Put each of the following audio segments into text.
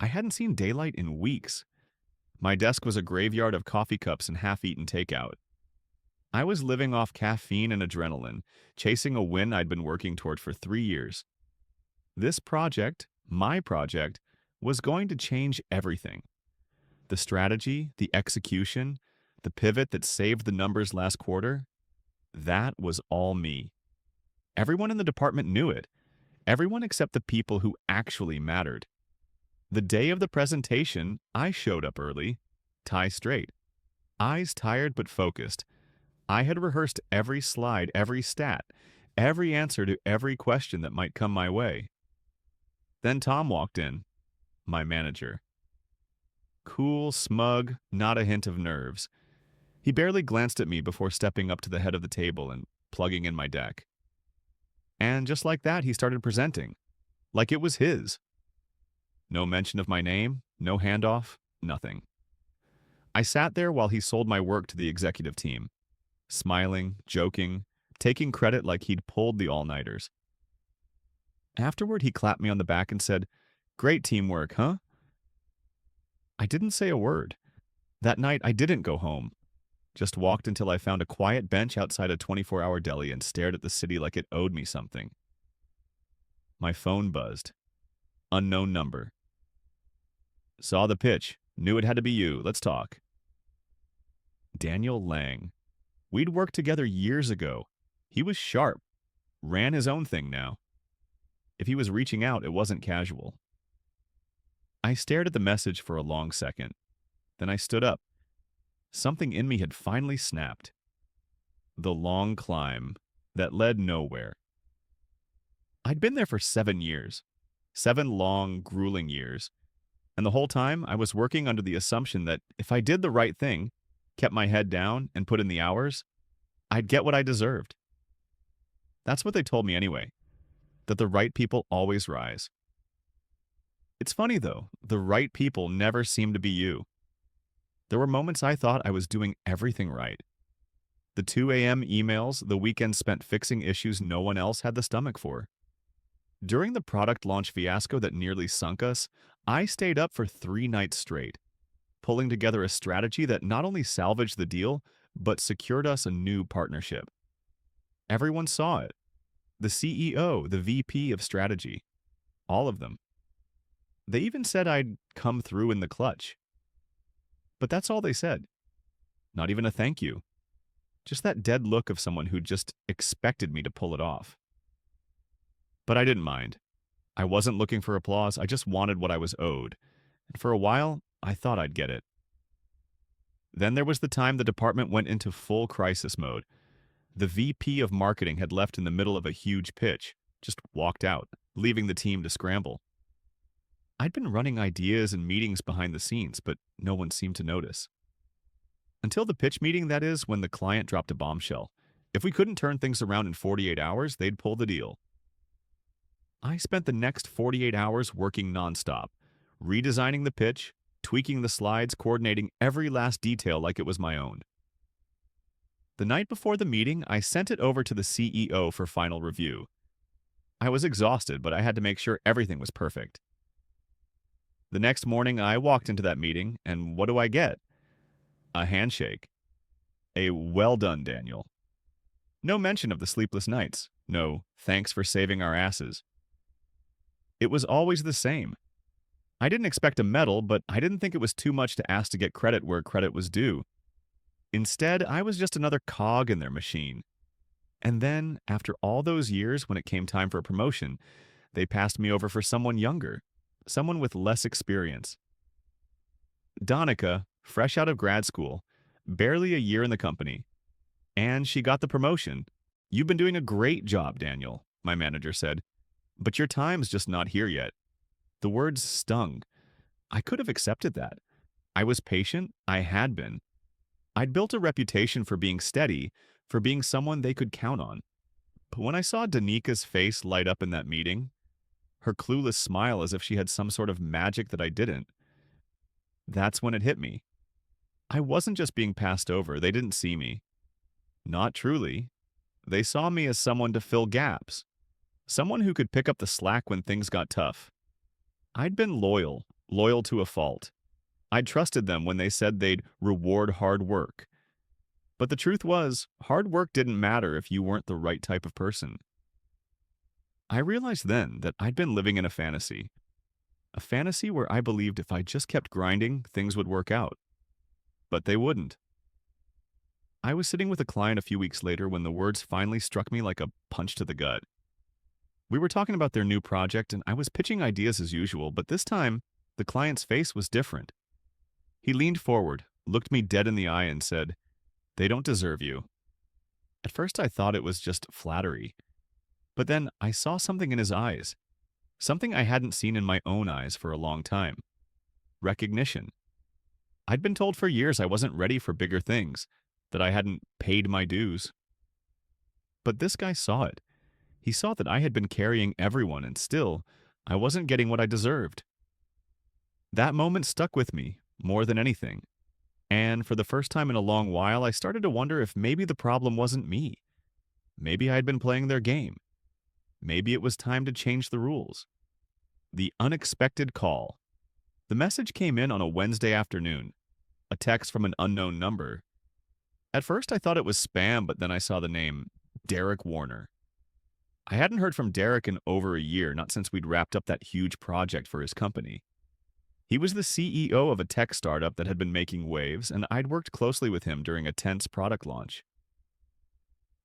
I hadn't seen daylight in weeks. My desk was a graveyard of coffee cups and half-eaten takeout. I was living off caffeine and adrenaline, chasing a win I'd been working toward for 3 years. This project, my project, was going to change everything. The strategy, the execution, the pivot that saved the numbers last quarter, that was all me. Everyone in the department knew it. Everyone except the people who actually mattered. The day of the presentation, I showed up early, tie straight, eyes tired but focused. I had rehearsed every slide, every stat, every answer to every question that might come my way. Then Tom walked in, my manager. Cool, smug, not a hint of nerves. He barely glanced at me before stepping up to the head of the table and plugging in my deck. And just like that, he started presenting, like it was his. No mention of my name, no handoff, nothing. I sat there while he sold my work to the executive team, smiling, joking, taking credit like he'd pulled the all-nighters. Afterward, he clapped me on the back and said, "Great teamwork, huh?" I didn't say a word. That night, I didn't go home. Just walked until I found a quiet bench outside a 24-hour deli and stared at the city like it owed me something. My phone buzzed. Unknown number. Saw the pitch. Knew it had to be you. Let's talk. Daniel Lang. We'd worked together years ago. He was sharp. Ran his own thing now. If he was reaching out, it wasn't casual. I stared at the message for a long second. Then I stood up. Something in me had finally snapped. The long climb that led nowhere. I'd been there for 7 years. 7 long, grueling years. And the whole time, I was working under the assumption that if I did the right thing, kept my head down, and put in the hours, I'd get what I deserved. That's what they told me anyway, that the right people always rise. It's funny, though, the right people never seem to be you. There were moments I thought I was doing everything right. The 2 a.m. emails, the weekend spent fixing issues no one else had the stomach for. During the product launch fiasco that nearly sunk us, I stayed up for 3 nights straight, pulling together a strategy that not only salvaged the deal, but secured us a new partnership. Everyone saw it. The CEO, the VP of strategy. All of them. They even said I'd come through in the clutch. But that's all they said. Not even a thank you. Just that dead look of someone who just expected me to pull it off. But I didn't mind. I wasn't looking for applause, I just wanted what I was owed. And for a while, I thought I'd get it. Then there was the time the department went into full crisis mode. The VP of marketing had left in the middle of a huge pitch, just walked out, leaving the team to scramble. I'd been running ideas and meetings behind the scenes, but no one seemed to notice. Until the pitch meeting, that is, when the client dropped a bombshell. If we couldn't turn things around in 48 hours, they'd pull the deal. I spent the next 48 hours working nonstop, redesigning the pitch, tweaking the slides, coordinating every last detail like it was my own. The night before the meeting, I sent it over to the CEO for final review. I was exhausted, but I had to make sure everything was perfect. The next morning, I walked into that meeting, and what do I get? A handshake. A "well done, Daniel." No mention of the sleepless nights. No "thanks for saving our asses." It was always the same. I didn't expect a medal, but I didn't think it was too much to ask to get credit where credit was due. Instead, I was just another cog in their machine. And then, after all those years, when it came time for a promotion, they passed me over for someone younger, someone with less experience. Donica, fresh out of grad school, barely a year in the company. And she got the promotion. "You've been doing a great job, Daniel," my manager said. "But your time's just not here yet." The words stung. I could have accepted that. I was patient. I had been. I'd built a reputation for being steady, for being someone they could count on. But when I saw Danica's face light up in that meeting, her clueless smile as if she had some sort of magic that I didn't, that's when it hit me. I wasn't just being passed over. They didn't see me. Not truly. They saw me as someone to fill gaps. Someone who could pick up the slack when things got tough. I'd been loyal, loyal to a fault. I trusted them when they said they'd reward hard work. But the truth was, hard work didn't matter if you weren't the right type of person. I realized then that I'd been living in a fantasy where I believed if I just kept grinding, things would work out. But they wouldn't. I was sitting with a client a few weeks later when the words finally struck me like a punch to the gut. We were talking about their new project, and I was pitching ideas as usual, but this time, the client's face was different. He leaned forward, looked me dead in the eye, and said, "They don't deserve you." At first, I thought it was just flattery. But then I saw something in his eyes, something I hadn't seen in my own eyes for a long time. Recognition. I'd been told for years I wasn't ready for bigger things, that I hadn't paid my dues. But this guy saw it. He saw that I had been carrying everyone, and still, I wasn't getting what I deserved. That moment stuck with me, more than anything. And for the first time in a long while, I started to wonder if maybe the problem wasn't me. Maybe I had been playing their game. Maybe it was time to change the rules. The unexpected call. The message came in on a Wednesday afternoon, a text from an unknown number. At first I thought it was spam, but then I saw the name, Derek Warner. I hadn't heard from Derek in over a year, not since we'd wrapped up that huge project for his company. He was the CEO of a tech startup that had been making waves, and I'd worked closely with him during a tense product launch.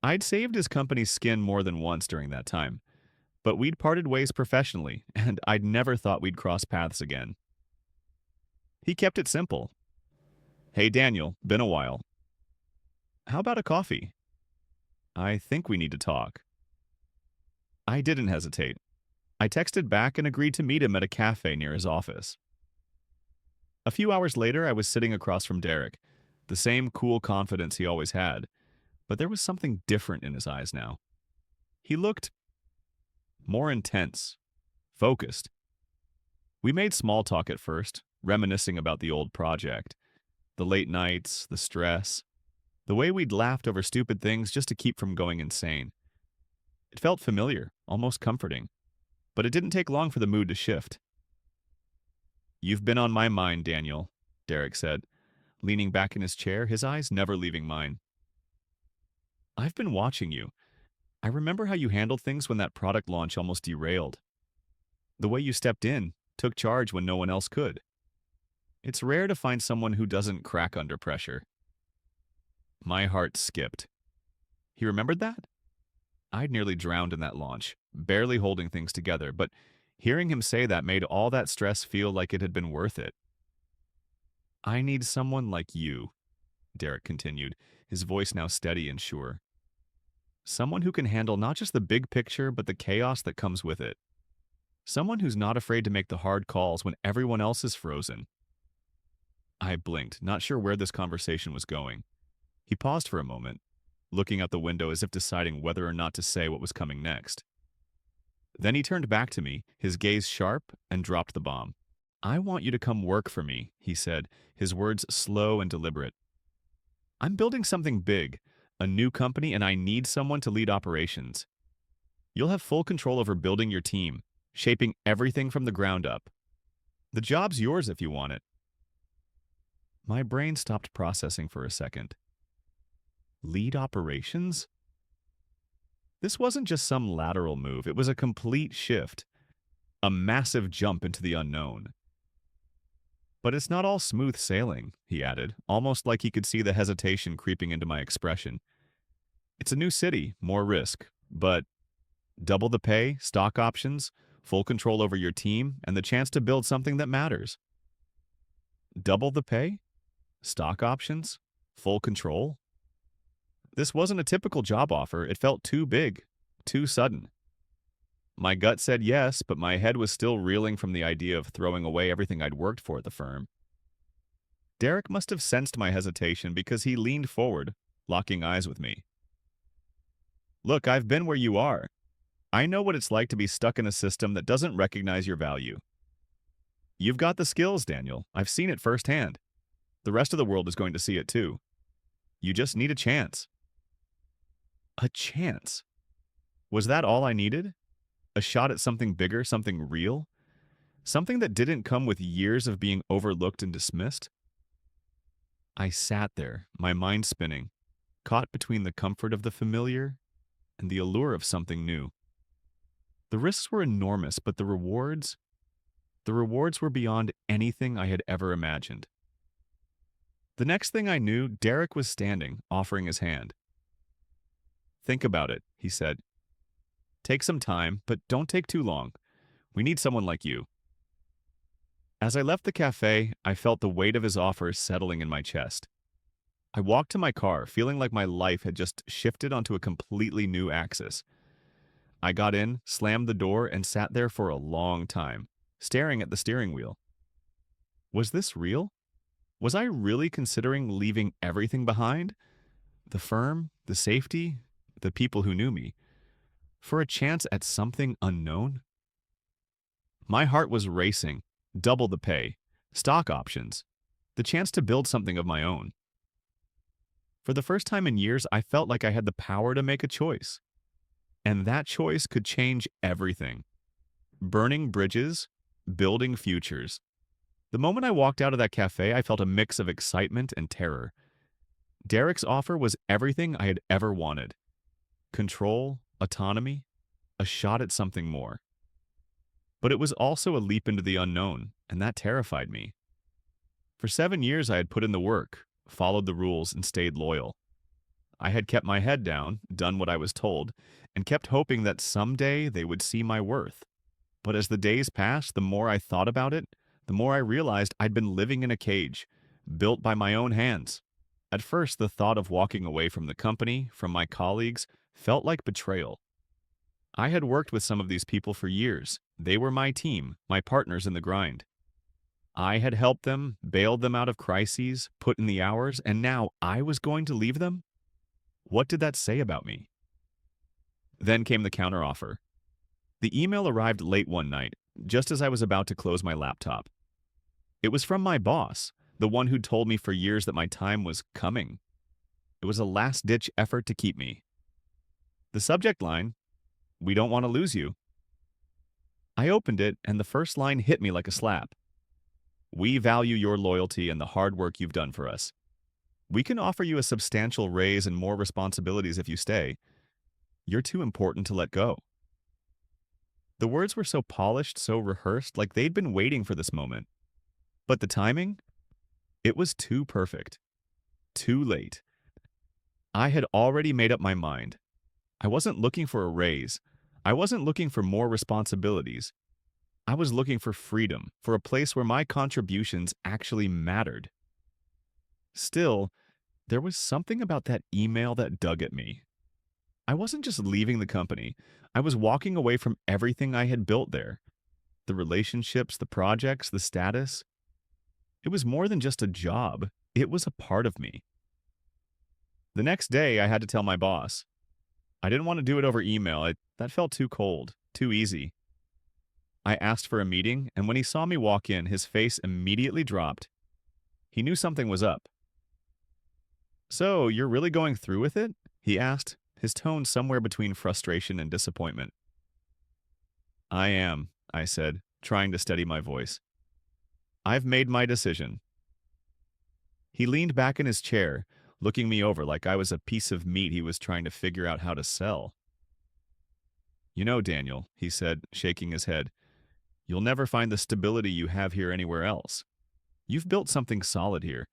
I'd saved his company's skin more than once during that time, but we'd parted ways professionally, and I'd never thought we'd cross paths again. He kept it simple. "Hey Daniel, been a while. How about a coffee? I think we need to talk." I didn't hesitate. I texted back and agreed to meet him at a cafe near his office. A few hours later, I was sitting across from Derek, the same cool confidence he always had, but there was something different in his eyes now. He looked more intense, focused. We made small talk at first, reminiscing about the old project, the late nights, the stress, the way we'd laughed over stupid things just to keep from going insane. It felt familiar, almost comforting, but it didn't take long for the mood to shift. "You've been on my mind, Daniel," Derek said, leaning back in his chair, his eyes never leaving mine. "I've been watching you. I remember how you handled things when that product launch almost derailed. The way you stepped in, took charge when no one else could. It's rare to find someone who doesn't crack under pressure." My heart skipped. He remembered that? I'd nearly drowned in that launch, barely holding things together, but hearing him say that made all that stress feel like it had been worth it. "I need someone like you," Derek continued, his voice now steady and sure. "Someone who can handle not just the big picture, but the chaos that comes with it. Someone who's not afraid to make the hard calls when everyone else is frozen." I blinked, not sure where this conversation was going. He paused for a moment, looking out the window as if deciding whether or not to say what was coming next. Then he turned back to me, his gaze sharp, and dropped the bomb. "I want you to come work for me," he said, his words slow and deliberate. "I'm building something big, a new company, and I need someone to lead operations. You'll have full control over building your team, shaping everything from the ground up. The job's yours if you want it." My brain stopped processing for a second. Lead operations? This wasn't just some lateral move, it was a complete shift. A massive jump into the unknown. "But it's not all smooth sailing," he added, almost like he could see the hesitation creeping into my expression. "It's a new city, more risk, but double the pay, stock options, full control over your team, and the chance to build something that matters." Double the pay? Stock options? Full control? This wasn't a typical job offer. It felt too big, too sudden. My gut said yes, but my head was still reeling from the idea of throwing away everything I'd worked for at the firm. Derek must have sensed my hesitation because he leaned forward, locking eyes with me. "Look, I've been where you are. I know what it's like to be stuck in a system that doesn't recognize your value. You've got the skills, Daniel. I've seen it firsthand. The rest of the world is going to see it too. You just need a chance." A chance? Was that all I needed? A shot at something bigger, something real? something that didn't come with years of being overlooked and dismissed. I sat there, my mind spinning, caught between the comfort of the familiar and the allure of something new. The risks were enormous, but the rewards were beyond anything I had ever imagined. The next thing I knew, Derek was standing, offering his hand. "Think about it," he said. "Take some time, but don't take too long. We need someone like you." As I left the cafe, I felt the weight of his offer settling in my chest. I walked to my car, feeling like my life had just shifted onto a completely new axis. I got in, slammed the door, and sat there for a long time, staring at the steering wheel. Was this real? Was I really considering leaving everything behind? The firm, the safety, the people who knew me, for a chance at something unknown? My heart was racing. Double the pay, stock options, the chance to build something of my own. For the first time in years, I felt like I had the power to make a choice. And that choice could change everything. Burning bridges, building futures. The moment I walked out of that cafe, I felt a mix of excitement and terror. Derek's offer was everything I had ever wanted. Control, autonomy, a shot at something more. But it was also a leap into the unknown, and that terrified me. For 7 years I had put in the work, followed the rules, and stayed loyal. I had kept my head down, done what I was told, and kept hoping that someday they would see my worth. But as the days passed, the more I thought about it, the more I realized I'd been living in a cage, built by my own hands. At first, the thought of walking away from the company, from my colleagues, felt like betrayal. I had worked with some of these people for years. They were my team, my partners in the grind. I had helped them, bailed them out of crises, put in the hours, and now I was going to leave them? What did that say about me? Then came the counteroffer. The email arrived late one night, just as I was about to close my laptop. It was from my boss, the one who'd told me for years that my time was coming. It was a last-ditch effort to keep me. The subject line, "We don't want to lose you." I opened it, and the first line hit me like a slap. "We value your loyalty and the hard work you've done for us. We can offer you a substantial raise and more responsibilities if you stay. You're too important to let go." The words were so polished, so rehearsed, like they'd been waiting for this moment. But the timing? It was too perfect. Too late. I had already made up my mind. I wasn't looking for a raise. I wasn't looking for more responsibilities. I was looking for freedom, for a place where my contributions actually mattered. Still, there was something about that email that dug at me. I wasn't just leaving the company. I was walking away from everything I had built there. The relationships, the projects, the status. It was more than just a job. It was a part of me. The next day, I had to tell my boss. I didn't want to do it over email. That felt too cold, too easy. I asked for a meeting, and when he saw me walk in, his face immediately dropped. He knew something was up. "So, you're really going through with it?" he asked, his tone somewhere between frustration and disappointment. "I am," I said, trying to steady my voice. "I've made my decision." He leaned back in his chair, looking me over like I was a piece of meat he was trying to figure out how to sell. "You know, Daniel," he said, shaking his head, "you'll never find the stability you have here anywhere else. You've built something solid here.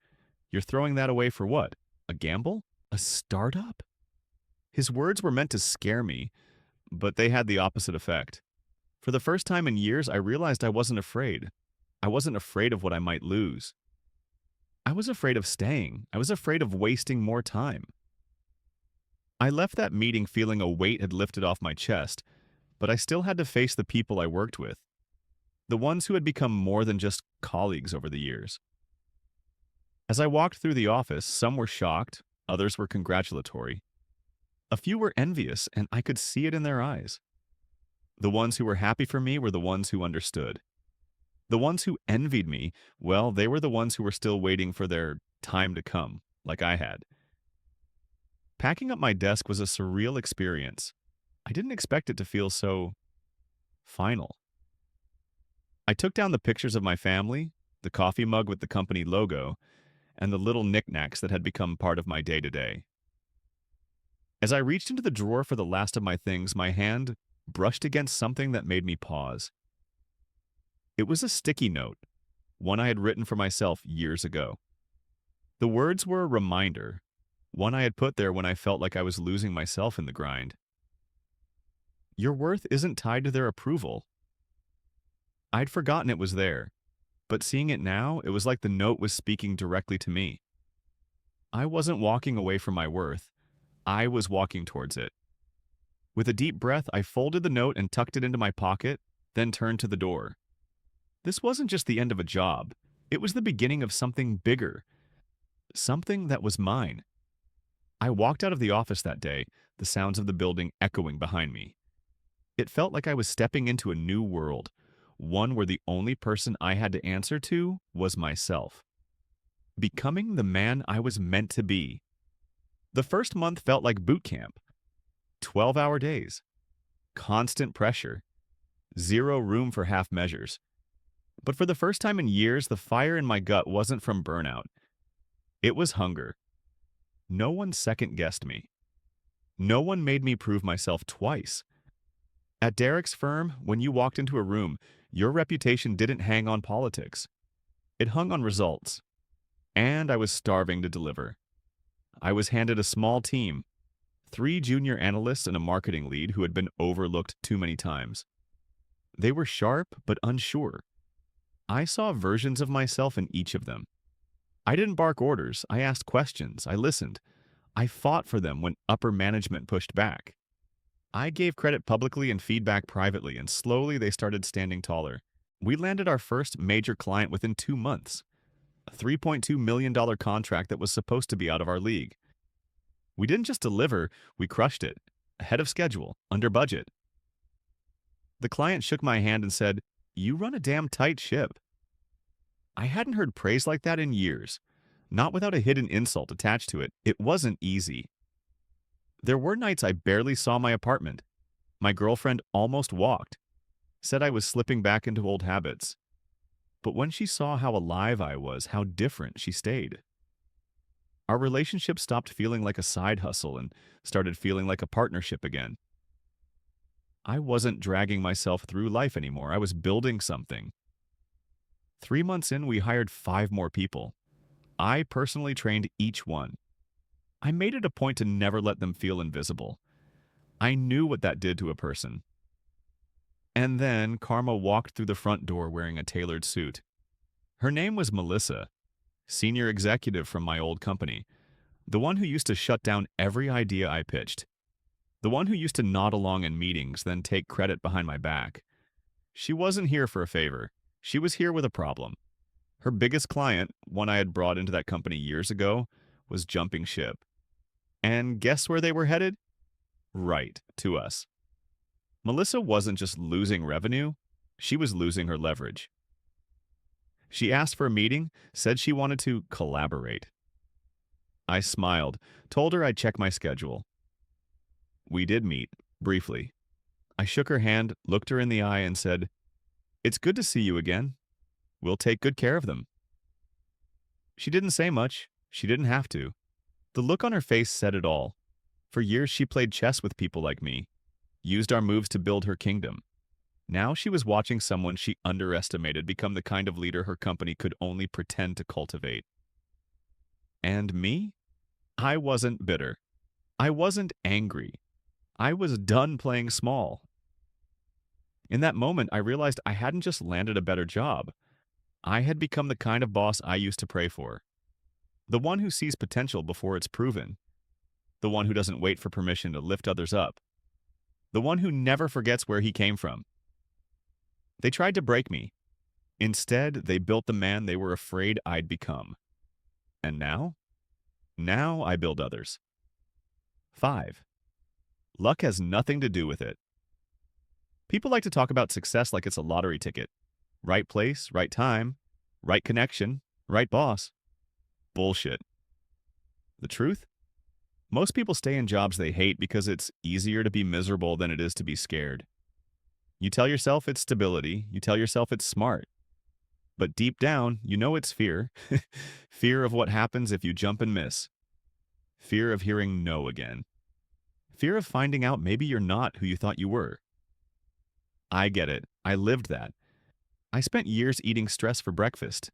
You're throwing that away for what? A gamble? A startup?" His words were meant to scare me, but they had the opposite effect. For the first time in years, I realized I wasn't afraid. I wasn't afraid of what I might lose. I was afraid of staying. I was afraid of wasting more time. I left that meeting feeling a weight had lifted off my chest, but I still had to face the people I worked with, the ones who had become more than just colleagues over the years. As I walked through the office, some were shocked, others were congratulatory. A few were envious, and I could see it in their eyes. The ones who were happy for me were the ones who understood. The ones who envied me, well, they were the ones who were still waiting for their time to come, like I had. Packing up my desk was a surreal experience. I didn't expect it to feel so final. I took down the pictures of my family, the coffee mug with the company logo, and the little knickknacks that had become part of my day-to-day. As I reached into the drawer for the last of my things, my hand brushed against something that made me pause. It was a sticky note, one I had written for myself years ago. The words were a reminder, one I had put there when I felt like I was losing myself in the grind. Your worth isn't tied to their approval. I'd forgotten it was there, but seeing it now, it was like the note was speaking directly to me. I wasn't walking away from my worth. I was walking towards it. With a deep breath, I folded the note and tucked it into my pocket, then turned to the door. This wasn't just the end of a job. It was the beginning of something bigger, something that was mine. I walked out of the office that day, the sounds of the building echoing behind me. It felt like I was stepping into a new world, one where the only person I had to answer to was myself. Becoming the man I was meant to be. The first month felt like boot camp. 12-hour days. Constant pressure. Zero room for half measures. But for the first time in years, the fire in my gut wasn't from burnout. It was hunger. No one second-guessed me. No one made me prove myself twice. At Derek's firm, when you walked into a room, your reputation didn't hang on politics. It hung on results. And I was starving to deliver. I was handed a small team, 3 junior analysts and a marketing lead who had been overlooked too many times. They were sharp but unsure. I saw versions of myself in each of them. I didn't bark orders. I asked questions. I listened. I fought for them when upper management pushed back. I gave credit publicly and feedback privately, and slowly they started standing taller. We landed our first major client within 2 months. A $3.2 million contract that was supposed to be out of our league. We didn't just deliver, we crushed it. Ahead of schedule, under budget. The client shook my hand and said, "You run a damn tight ship." I hadn't heard praise like that in years. Not without a hidden insult attached to it. It wasn't easy. There were nights I barely saw my apartment. My girlfriend almost walked. Said I was slipping back into old habits. But when she saw how alive I was, how different, she stayed. Our relationship stopped feeling like a side hustle and started feeling like a partnership again. I wasn't dragging myself through life anymore. I was building something. 3 months in, we hired 5 more people. I personally trained each one. I made it a point to never let them feel invisible. I knew what that did to a person. And then Karma walked through the front door wearing a tailored suit. Her name was Melissa, senior executive from my old company, the one who used to shut down every idea I pitched, the one who used to nod along in meetings, then take credit behind my back. She wasn't here for a favor. She was here with a problem. Her biggest client, one I had brought into that company years ago, was jumping ship. And guess where they were headed? Right, to us. Melissa wasn't just losing revenue, she was losing her leverage. She asked for a meeting, said she wanted to collaborate. I smiled, told her I'd check my schedule. We did meet, briefly. I shook her hand, looked her in the eye, and said, "It's good to see you again. We'll take good care of them." She didn't say much. She didn't have to. The look on her face said it all. For years she played chess with people like me, used our moves to build her kingdom. Now she was watching someone she underestimated become the kind of leader her company could only pretend to cultivate. And me? I wasn't bitter. I wasn't angry. I was done playing small. In that moment, I realized I hadn't just landed a better job. I had become the kind of boss I used to pray for. The one who sees potential before it's proven. The one who doesn't wait for permission to lift others up. The one who never forgets where he came from. They tried to break me. Instead, they built the man they were afraid I'd become. And now? Now I build others. 5. Luck has nothing to do with it. People like to talk about success like it's a lottery ticket. Right place, right time, right connection, right boss. Bullshit. The truth? Most people stay in jobs they hate because it's easier to be miserable than it is to be scared. You tell yourself it's stability, you tell yourself it's smart, but deep down, you know it's fear. Fear of what happens if you jump and miss. Fear of hearing no again. Fear of finding out maybe you're not who you thought you were. I get it. I lived that. I spent years eating stress for breakfast,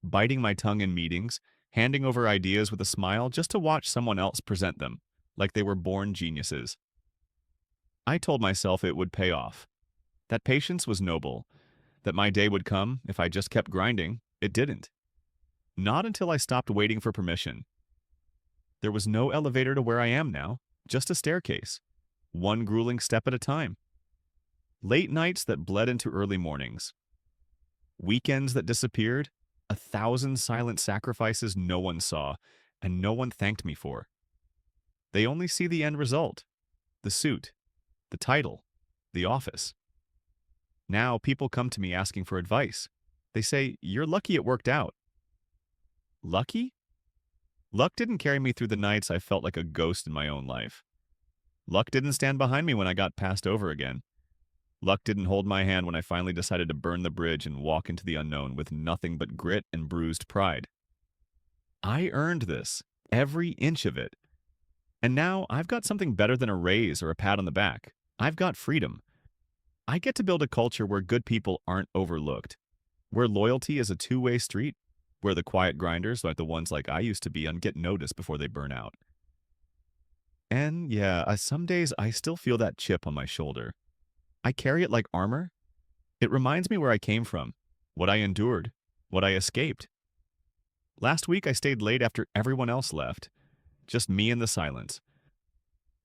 biting my tongue in meetings, handing over ideas with a smile just to watch someone else present them, like they were born geniuses. I told myself it would pay off, that patience was noble, that my day would come if I just kept grinding. It didn't. Not until I stopped waiting for permission. There was no elevator to where I am now, just a staircase, one grueling step at a time. Late nights that bled into early mornings. Weekends that disappeared, 1,000 silent sacrifices no one saw, and no one thanked me for. They only see the end result, the suit, the title, the office. Now people come to me asking for advice. They say, "You're lucky it worked out." Lucky? Luck didn't carry me through the nights I felt like a ghost in my own life. Luck didn't stand behind me when I got passed over again. Luck didn't hold my hand when I finally decided to burn the bridge and walk into the unknown with nothing but grit and bruised pride. I earned this, every inch of it. And now I've got something better than a raise or a pat on the back. I've got freedom. I get to build a culture where good people aren't overlooked, where loyalty is a two-way street, where the quiet grinders, like the ones like I used to be, get noticed before they burn out. And yeah, some days I still feel that chip on my shoulder. I carry it like armor. It reminds me where I came from, what I endured, what I escaped. Last week I stayed late after everyone else left, just me in the silence.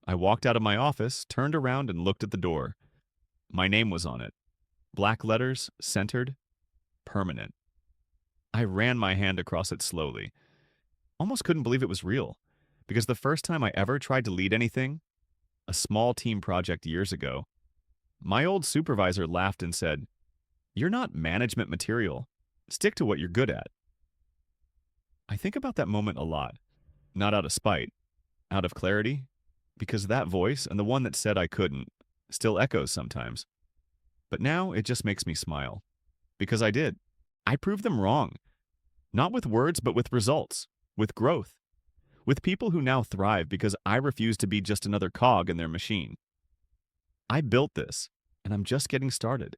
I walked out of my office, turned around and looked at the door. My name was on it. Black letters, centered, permanent. I ran my hand across it slowly. Almost couldn't believe it was real, because the first time I ever tried to lead anything, a small team project years ago, my old supervisor laughed and said, "You're not management material. Stick to what you're good at." I think about that moment a lot, not out of spite, out of clarity, because that voice and the one that said I couldn't still echoes sometimes. But now it just makes me smile, because I did. I proved them wrong, not with words, but with results, with growth, with people who now thrive because I refuse to be just another cog in their machine. I built this, and I'm just getting started.